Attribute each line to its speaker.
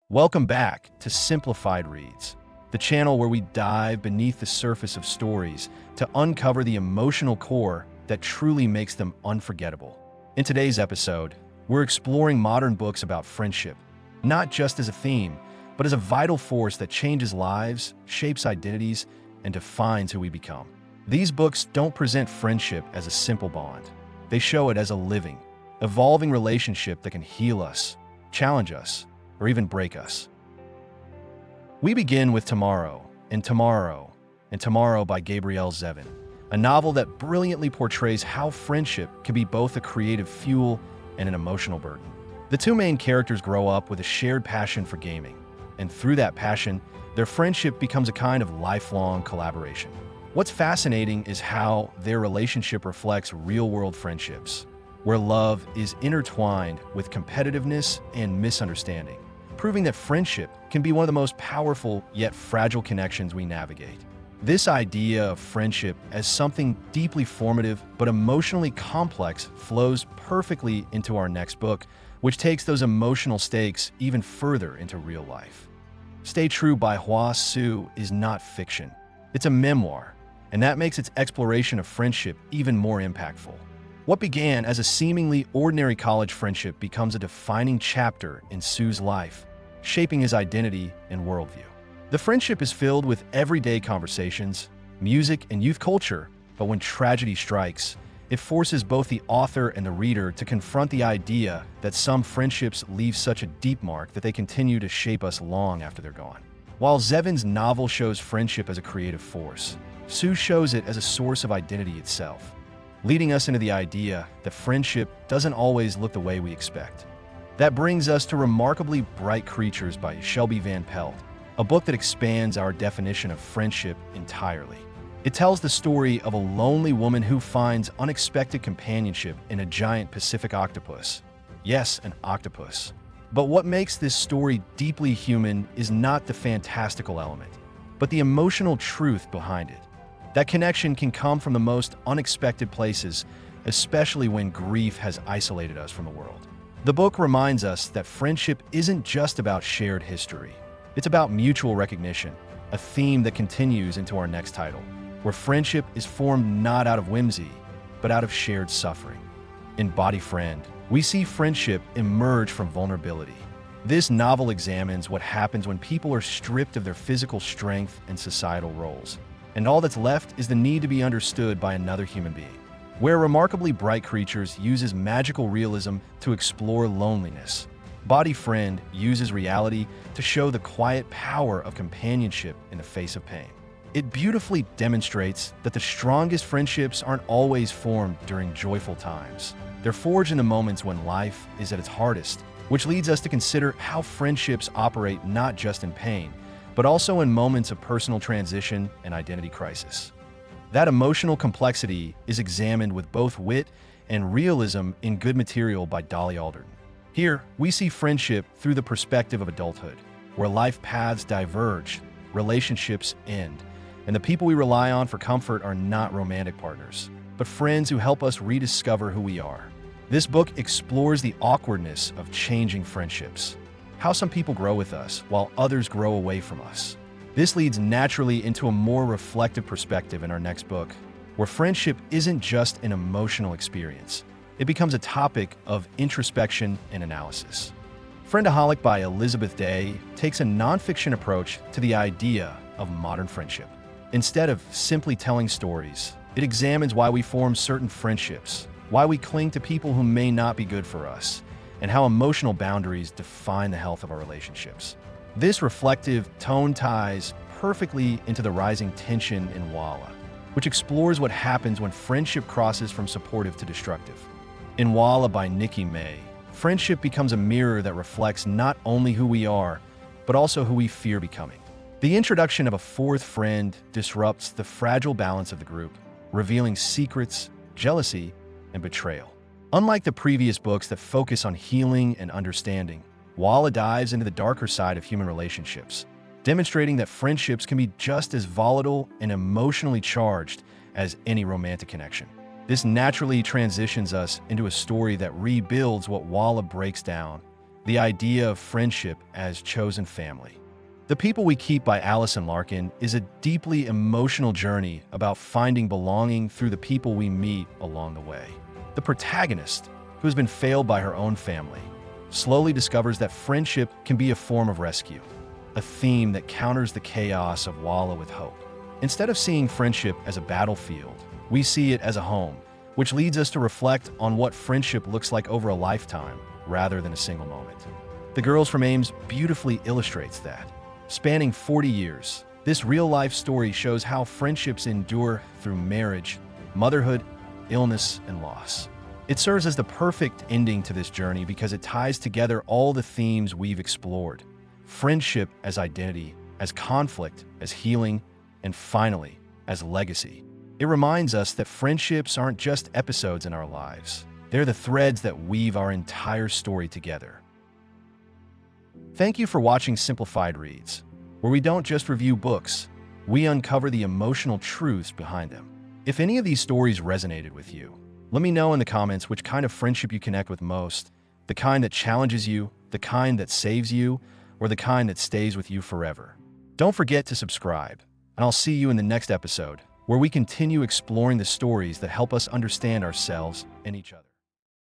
Speaker 1: Welcome back to Simplified Reads, the channel where we dive beneath the surface of stories to uncover the emotional core that truly makes them unforgettable. In today's episode, we're exploring modern books about friendship, not just as a theme, but as a vital force that changes lives, shapes identities, and defines who we become. These books don't present friendship as a simple bond. They show it as a living, evolving relationship that can heal us, challenge us, or even break us. We begin with Tomorrow, and Tomorrow, and Tomorrow by Gabrielle Zevin, a novel that brilliantly portrays how friendship can be both a creative fuel and an emotional burden. The two main characters grow up with a shared passion for gaming, and through that passion, their friendship becomes a kind of lifelong collaboration. What's fascinating is how their relationship reflects real-world friendships, where love is intertwined with competitiveness and misunderstanding, proving that friendship can be one of the most powerful yet fragile connections we navigate. This idea of friendship as something deeply formative but emotionally complex flows perfectly into our next book, which takes those emotional stakes even further into real life. Stay True by Hua Su is not fiction. It's a memoir, and that makes its exploration of friendship even more impactful. What began as a seemingly ordinary college friendship becomes a defining chapter in Su's life, shaping his identity and worldview. The friendship is filled with everyday conversations, music, and youth culture, but when tragedy strikes, it forces both the author and the reader to confront the idea that some friendships leave such a deep mark that they continue to shape us long after they're gone. While Zevin's novel shows friendship as a creative force, Su shows it as a source of identity itself, leading us into the idea that friendship doesn't always look the way we expect. That brings us to Remarkably Bright Creatures by Shelby Van Pelt, a book that expands our definition of friendship entirely. It tells the story of a lonely woman who finds unexpected companionship in a giant Pacific octopus. Yes, an octopus. But what makes this story deeply human is not the fantastical element, but the emotional truth behind it. That connection can come from the most unexpected places, especially when grief has isolated us from the world. The book reminds us that friendship isn't just about shared history. It's about mutual recognition, a theme that continues into our next title, where friendship is formed not out of whimsy, but out of shared suffering. In Body Friend, we see friendship emerge from vulnerability. This novel examines what happens when people are stripped of their physical strength and societal roles, and all that's left is the need to be understood by another human being. Where Remarkably Bright Creatures uses magical realism to explore loneliness, Body Friend uses reality to show the quiet power of companionship in the face of pain. It beautifully demonstrates that the strongest friendships aren't always formed during joyful times. They're forged in the moments when life is at its hardest, which leads us to consider how friendships operate not just in pain, but also in moments of personal transition and identity crisis. That emotional complexity is examined with both wit and realism in Good Material by Dolly Alderton. Here, we see friendship through the perspective of adulthood, where life paths diverge, relationships end, and the people we rely on for comfort are not romantic partners, but friends who help us rediscover who we are. This book explores the awkwardness of changing friendships, how some people grow with us while others grow away from us. This leads naturally into a more reflective perspective in our next book, where friendship isn't just an emotional experience. It becomes a topic of introspection and analysis. Friendaholic by Elizabeth Day takes a nonfiction approach to the idea of modern friendship. Instead of simply telling stories, it examines why we form certain friendships, why we cling to people who may not be good for us, and how emotional boundaries define the health of our relationships. This reflective tone ties perfectly into the rising tension in Walla, which explores what happens when friendship crosses from supportive to destructive. In Walla by Nikki May, friendship becomes a mirror that reflects not only who we are, but also who we fear becoming. The introduction of a fourth friend disrupts the fragile balance of the group, revealing secrets, jealousy, and betrayal. Unlike the previous books that focus on healing and understanding, Walla dives into the darker side of human relationships, demonstrating that friendships can be just as volatile and emotionally charged as any romantic connection. This naturally transitions us into a story that rebuilds what Walla breaks down, the idea of friendship as chosen family. The People We Keep by Alison Larkin is a deeply emotional journey about finding belonging through the people we meet along the way. The protagonist, who has been failed by her own family, slowly discovers that friendship can be a form of rescue, a theme that counters the chaos of Wallow with Hope. Instead of seeing friendship as a battlefield, we see it as a home, which leads us to reflect on what friendship looks like over a lifetime rather than a single moment. The Girls from Ames beautifully illustrates that. Spanning 40 years, this real-life story shows how friendships endure through marriage, motherhood, illness, and loss. It serves as the perfect ending to this journey because it ties together all the themes we've explored: friendship as identity, as conflict, as healing, and finally, as legacy. It reminds us that friendships aren't just episodes in our lives. They're the threads that weave our entire story together. Thank you for watching Simplified Reads, where we don't just review books, we uncover the emotional truths behind them. If any of these stories resonated with you, let me know in the comments which kind of friendship you connect with most: the kind that challenges you, the kind that saves you, or the kind that stays with you forever. Don't forget to subscribe, and I'll see you in the next episode, where we continue exploring the stories that help us understand ourselves and each other.